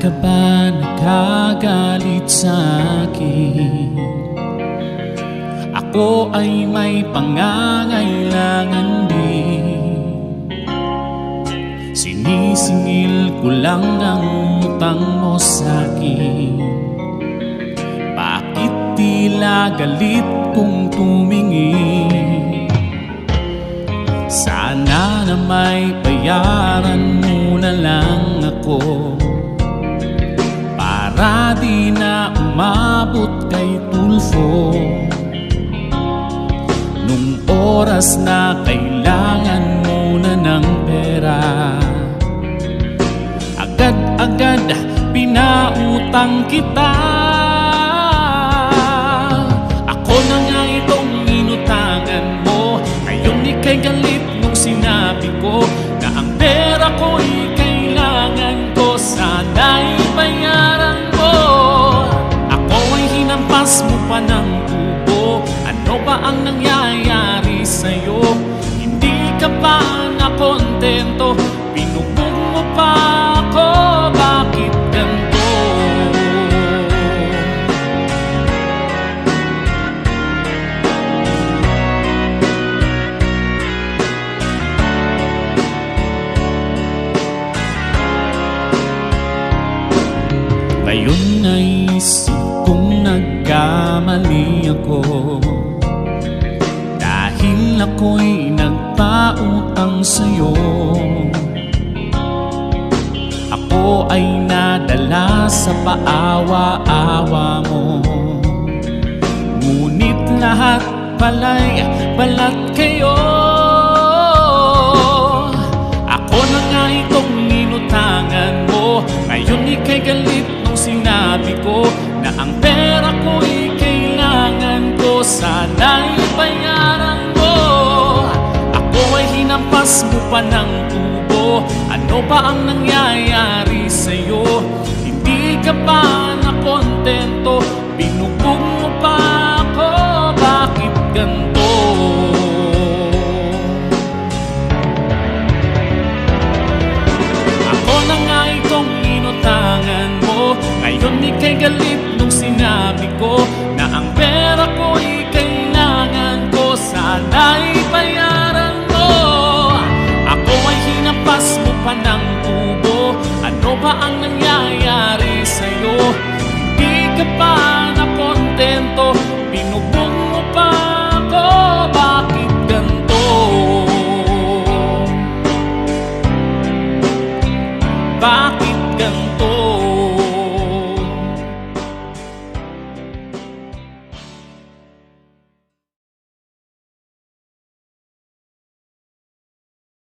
ka ba nagagalit sa akin? Ako ay may pangangailangan din. Sinisingil ko lang ang utang mo sa'kin. Bakit tila galit kung tumingin? Sana na may bayaran mo na lang ako, para di na umabot kay Tulfo. Nung oras na kailangan mo na ng pera, agad-agad pinautang kita. Ako na nga itong inutangan mo, ngayon ika'y galit nung sinabi ko na ang pera ko'y kailangan ko. Sana'y bayaran mo. Ako ay hinampas mo pa ng tubo. Ano ba ang nangyayari sa'yo? Hindi ka ba nakontento? Pinugbog mo pa ako, bakit ganito? Ngayon naisip kong nagkamali ako, dahil ako'y nagpautang sa'yo. Ako ay nadala sa paawa-awa mo, ngunit lahat pala'y balat kayo. Ako na nga itong inutangan mo, ngayon ika'y galit nung sinabi ko na ang pera ko'y kailangan ko. Sana'y bayaran mo. Ako ay hinampas mo pa ng tubo. Ano ba ang nangyayari sa'yo? Hindi ka ba nakontento? Binugbog mo pa ako, bakit ganito? Ako na nga itong inutangan mo, ngayon ika'y galit